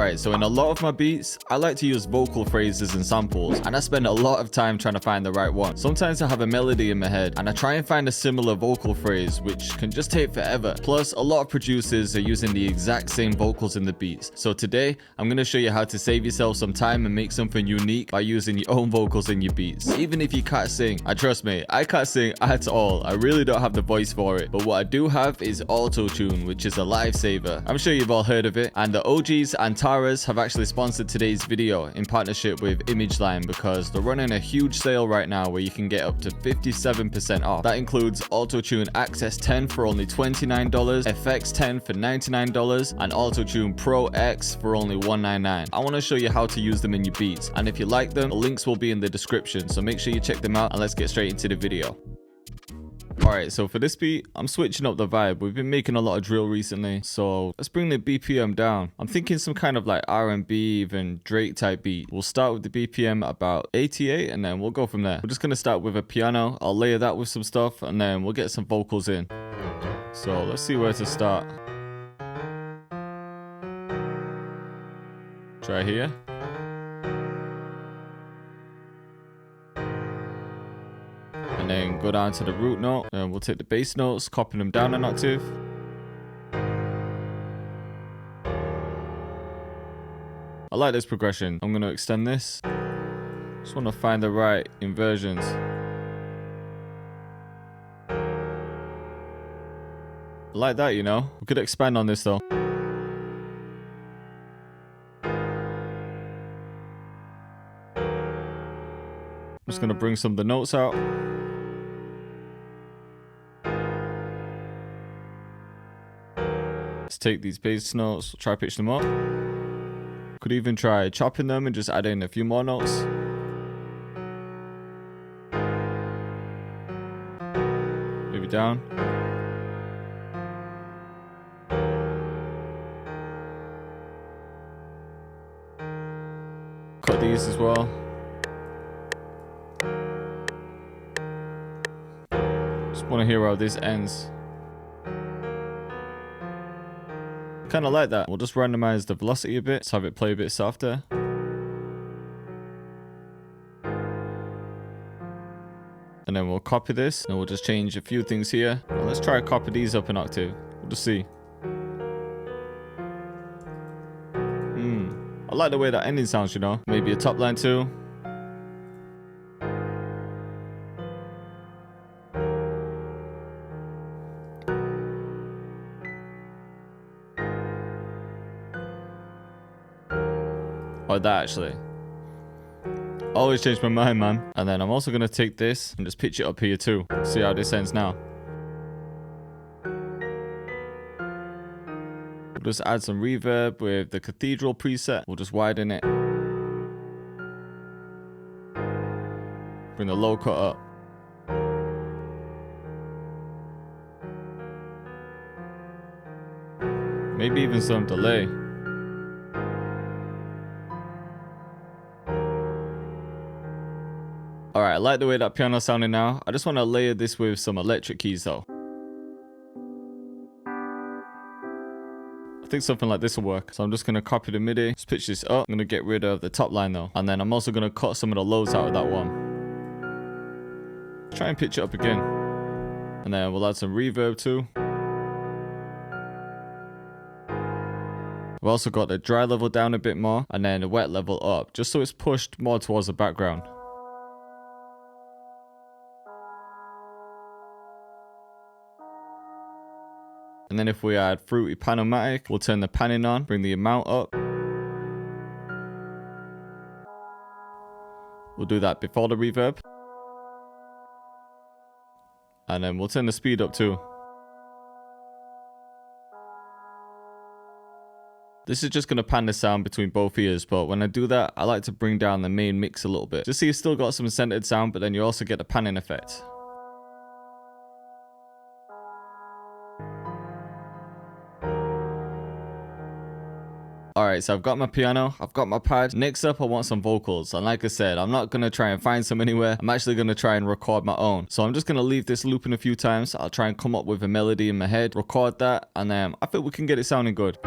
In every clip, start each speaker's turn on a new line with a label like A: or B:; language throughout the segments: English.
A: Alright, so in a lot of my beats, I like to use vocal phrases and samples, and I spend a lot of time trying to find the right one. Sometimes I have a melody in my head, and I try and find a similar vocal phrase, which can just take forever. Plus, a lot of producers are using the exact same vocals in the beats. So today, I'm going to show you how to save yourself some time and make something unique by using your own vocals in your beats. Even if you can't sing, and trust me, I can't sing at all. I really don't have the voice for it. But what I do have is Autotune, which is a lifesaver. I'm sure you've all heard of it, and the OGs and Taras have actually sponsored today's video in partnership with ImageLine because they're running a huge sale right now where you can get up to 57% off. That includes Autotune Access 10 for only $29, FX 10 for $99, and Autotune Pro X for only $199. I want to show you how to use them in your beats, and if you like them, the links will be in the description, so make sure you check them out, and let's get straight into the video. Alright, so for this beat, I'm switching up the vibe. We've been making a lot of drill recently, so let's bring the BPM down. I'm thinking some kind of like R&B, even Drake type beat. We'll start with the BPM about 88, and then we'll go from there. We're just going to start with a piano. I'll layer that with some stuff, and then we'll get some vocals in. So let's see where to start. Try here. And then go down to the root note, and we'll take the bass notes, copy them down an octave. I like this progression. I'm going to extend this. Just want to find the right inversions. I like that, you know. We could expand on this though. I'm just going to bring some of the notes out. Let's take these bass notes, try pitch them up. Could even try chopping them and just add in a few more notes. Maybe down. Cut these as well. Just want to hear how this ends. Kind of like that. We'll just randomize the velocity a bit. Let's have it play a bit softer. And then we'll copy this, and we'll just change a few things here. Well, let's try to copy these up an octave. We'll just see. I like the way that ending sounds, you know. Maybe a top line too. Or that actually. Always change my mind, man. And then I'm also going to take this and just pitch it up here too. See how this ends now. We'll just add some reverb with the cathedral preset. We'll just widen it. Bring the low cut up. Maybe even some delay. Alright, I like the way that piano's sounding now. I just want to layer this with some electric keys though. I think something like this will work. So I'm just going to copy the MIDI, just pitch this up. I'm going to get rid of the top line though. And then I'm also going to cut some of the lows out of that one. Try and pitch it up again. And then we'll add some reverb too. We've also got the dry level down a bit more, and then the wet level up, just so it's pushed more towards the background. And then if we add Fruity Panomatic, we'll turn the panning on, bring the amount up. We'll do that before the reverb. And then we'll turn the speed up too. This is just going to pan the sound between both ears, but when I do that, I like to bring down the main mix a little bit. Just so you still got some centered sound, but then you also get the panning effect. Alright, so I've got my piano, I've got my pad. Next up, I want some vocals. And like I said, I'm not going to try and find some anywhere. I'm actually going to try and record my own. So I'm just going to leave this looping a few times. I'll try and come up with a melody in my head, record that, and then I think we can get it sounding good.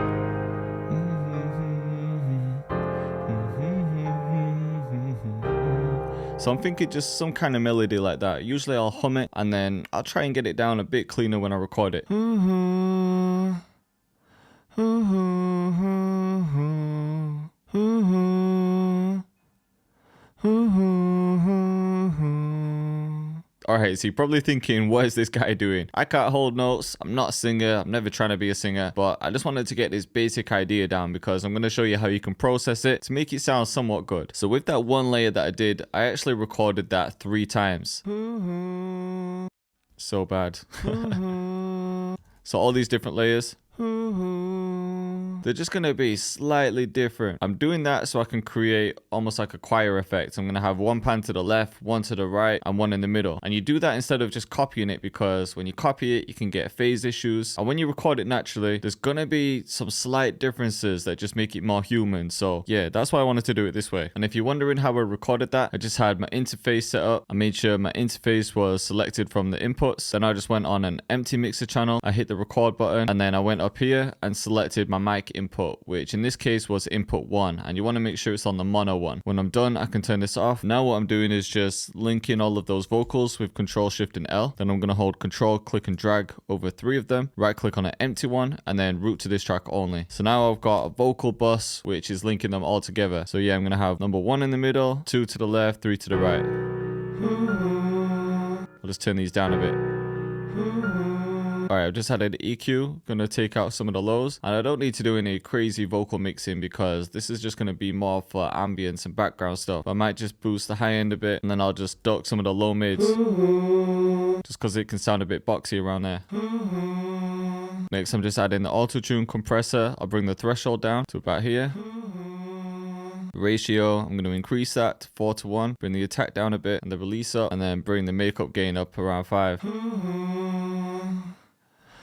A: So I'm thinking just some kind of melody like that. Usually I'll hum it and then I'll try and get it down a bit cleaner when I record it. Alright, so you're probably thinking, what is this guy doing? I can't hold notes. I'm not a singer. I'm never trying to be a singer. But I just wanted to get this basic idea down because I'm going to show you how you can process it to make it sound somewhat good. So with that one layer that I did, I actually recorded that 3 times. So bad. So all these different layers, they're just going to be slightly different. I'm doing that so I can create almost like a choir effect. I'm going to have one pan to the left, one to the right, and one in the middle. And you do that instead of just copying it, because when you copy it, you can get phase issues. And when you record it naturally, there's going to be some slight differences that just make it more human. So yeah, that's why I wanted to do it this way. And if you're wondering how I recorded that, I just had my interface set up. I made sure my interface was selected from the inputs. Then I just went on an empty mixer channel. I hit the record button, and then I went up here and selected my mic input, which in this case was input 1, and you want to make sure it's on the mono one. When I'm done, I can turn this off. Now what I'm doing is just linking all of those vocals with Control Shift and L. Then I'm going to hold Control, click and drag over 3 of them, right click on an empty one, and then route to this track only. So now I've got a vocal bus which is linking them all together. So yeah, I'm going to have number 1 in the middle, 2 to the left, 3 to the right. I'll just turn these down a bit. Alright, I've just added EQ, gonna take out some of the lows, and I don't need to do any crazy vocal mixing because this is just gonna be more for ambience and background stuff. I might just boost the high end a bit, and then I'll just duck some of the low mids, just because it can sound a bit boxy around there. Next, I'm just adding the Autotune compressor. I'll bring the threshold down to about here. Ratio, I'm going to increase that to 4:1, bring the attack down a bit and the release up, and then bring the makeup gain up around 5.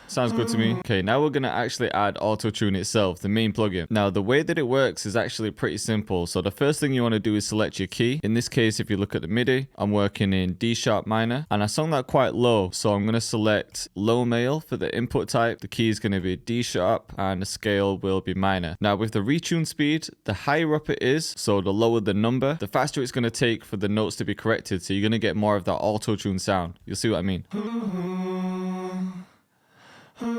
A: Sounds good to me. Okay, now we're going to actually add Autotune itself, the main plugin. Now, the way that it works is actually pretty simple. So the first thing you want to do is select your key. In this case, if you look at the MIDI, I'm working in D sharp minor, and I sung that quite low. So I'm going to select low male for the input type. The key is going to be D sharp and the scale will be minor. Now with the retune speed, the higher up it is, so the lower the number, the faster it's going to take for the notes to be corrected. So you're going to get more of that Autotune sound. You'll see what I mean. I'm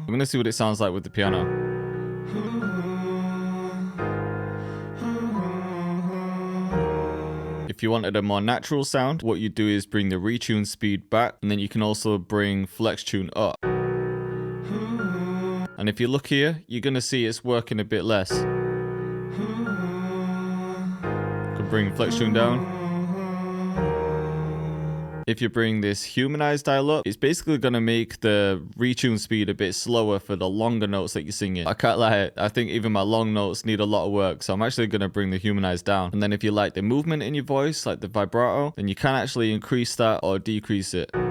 A: gonna see what it sounds like with the piano. If you wanted a more natural sound, what you do is bring the retune speed back, and then you can also bring flex tune up. And if you look here, you're gonna see it's working a bit less. Could bring flex tune down. If you bring this humanize dial up, it's basically going to make the retune speed a bit slower for the longer notes that you're singing. I can't lie, I think even my long notes need a lot of work, so I'm actually going to bring the humanize down. And then if you like the movement in your voice, like the vibrato, then you can actually increase that or decrease it. You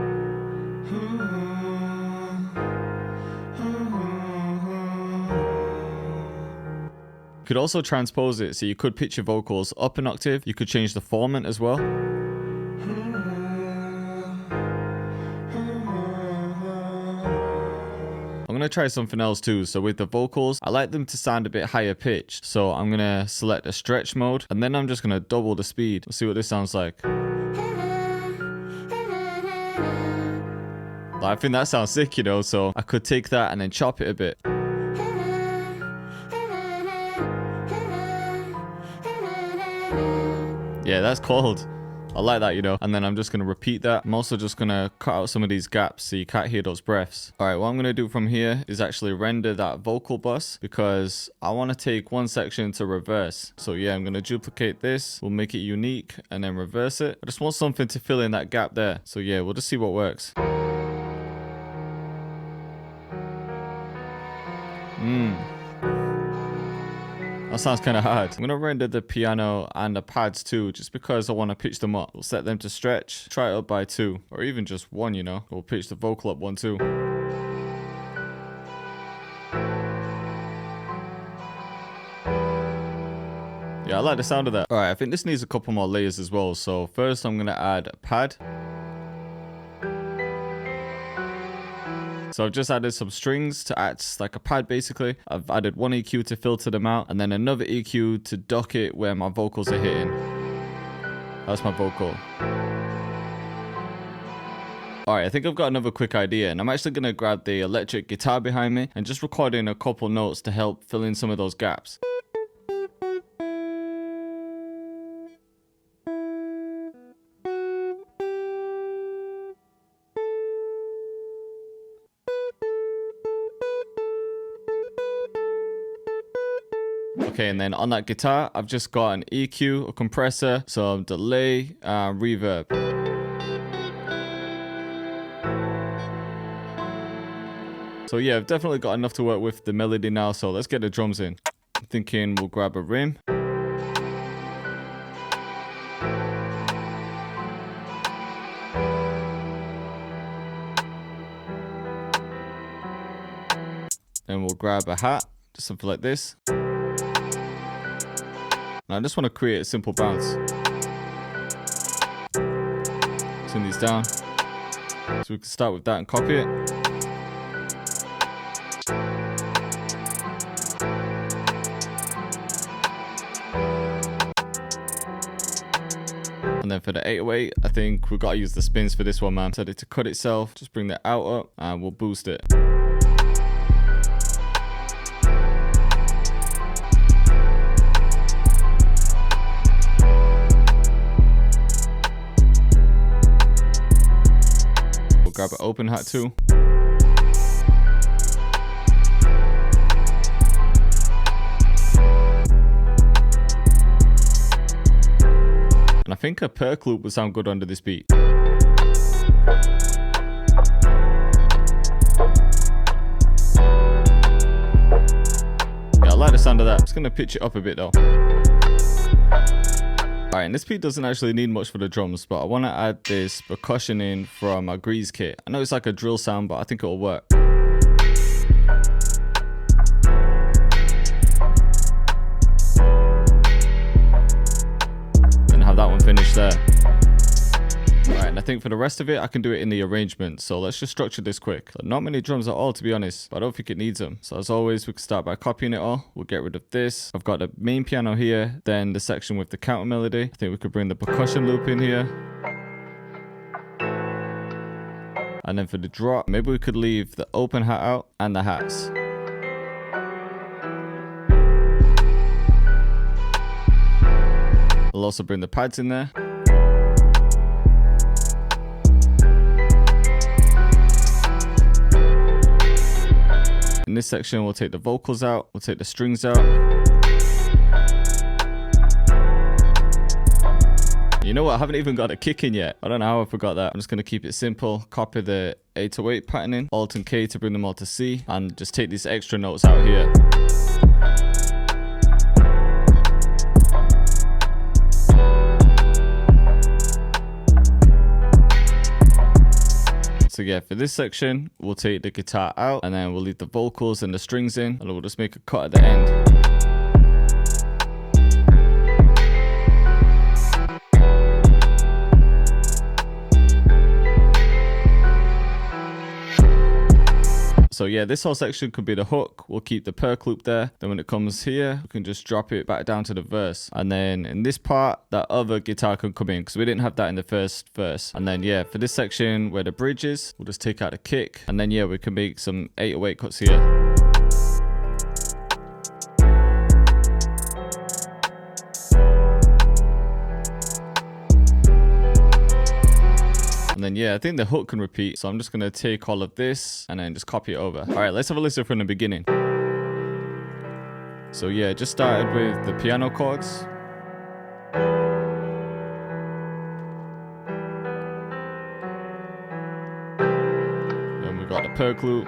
A: could also transpose it, so you could pitch your vocals up an octave. You could change the formant as well. I'm going to try something else too. So with the vocals, I like them to sound a bit higher pitched. So I'm going to select a stretch mode, and then I'm just going to double the speed. Let's see what this sounds like. I think that sounds sick, you know, so I could take that and then chop it a bit. Yeah, that's cold. I like that, you know. And then I'm just going to repeat that. I'm also just going to cut out some of these gaps so you can't hear those breaths. All right, what I'm going to do from here is actually render that vocal bus, because I want to take one section to reverse. So yeah, I'm going to duplicate this. We'll make it unique and then reverse it. I just want something to fill in that gap there. So yeah, we'll just see what works. That sounds kind of hard. I'm going to render the piano and the pads too, just because I want to pitch them up. We'll set them to stretch, try it up by 2, or even just 1, you know. We'll pitch the vocal up 1 too. Yeah, I like the sound of that. All right, I think this needs a couple more layers as well. So first I'm going to add a pad. So I've just added some strings to act like a pad basically. I've added one EQ to filter them out and then another EQ to dock it where my vocals are hitting. That's my vocal. Alright, I think I've got another quick idea, and I'm actually going to grab the electric guitar behind me and just record in a couple notes to help fill in some of those gaps. Okay, and then on that guitar, I've just got an EQ, a compressor, some delay, reverb. So yeah, I've definitely got enough to work with the melody now, so let's get the drums in. I'm thinking we'll grab a rim. Then we'll grab a hat, just something like this. And I just want to create a simple bounce. Turn these down. So we can start with that and copy it. And then for the 808, I think we've got to use the spins for this one, man. So to cut itself, just bring the out up and we'll boost it. We'll grab an open hat too. And I think a perk loop would sound good under this beat. Yeah, I like the sound of that. I'm just going to pitch it up a bit though. Alright, and this beat doesn't actually need much for the drums, but I want to add this percussion in from my Grease kit. I know it's like a drill sound, but I think it'll work. That one finished there. Alright, and I think for the rest of it, I can do it in the arrangement. So let's just structure this quick. So not many drums at all, to be honest, but I don't think it needs them. So as always, we can start by copying it all. We'll get rid of this. I've got the main piano here, then the section with the counter melody. I think we could bring the percussion loop in here. And then for the drop, maybe we could leave the open hat out and the hats. I'll also bring the pads in there. In this section, we'll take the vocals out, we'll take the strings out. You know what? I haven't even got a kick in yet. I don't know how I forgot that. I'm just going to keep it simple. Copy the 808 pattern in, Alt and K to bring them all to C, and just take these extra notes out here. So yeah, for this section, we'll take the guitar out and then we'll leave the vocals and the strings in, and we'll just make a cut at the end. So yeah, this whole section could be the hook. We'll keep the perk loop there. Then when it comes here, we can just drop it back down to the verse. And then in this part, that other guitar can come in because we didn't have that in the first verse. And then yeah, for this section where the bridge is, we'll just take out the kick. And then yeah, we can make some 808 cuts here. And then yeah, I think the hook can repeat. So I'm just going to take all of this and then just copy it over. All right, let's have a listen from the beginning. So yeah, just started with the piano chords. Then we got the perk loop.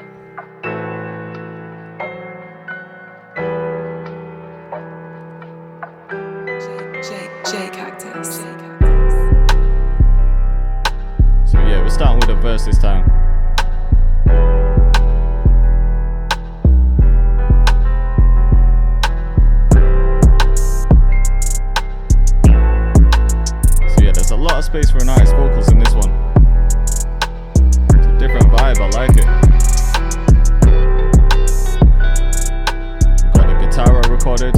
A: Yeah, we're starting with a verse this time. So yeah, there's a lot of space for an artist's vocals in this one. It's a different vibe, I like it. recorded.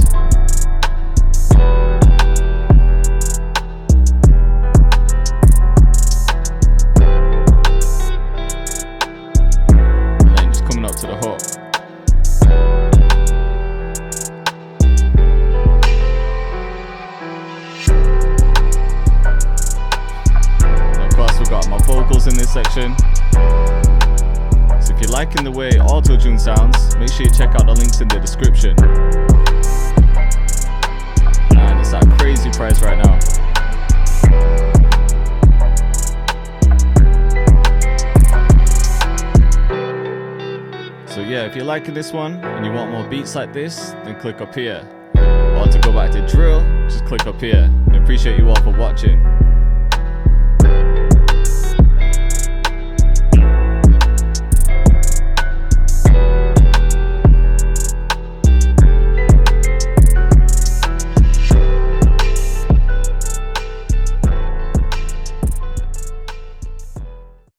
A: And then just coming up to the hook. And of course, we've got my vocals in this section. So if you're liking the way Autotune sounds, make sure you check out the links in the description. And it's at a crazy price right now. So yeah, if you're liking this one and you want more beats like this, then click up here. Or to go back to drill, just click up here. I appreciate you all for watching.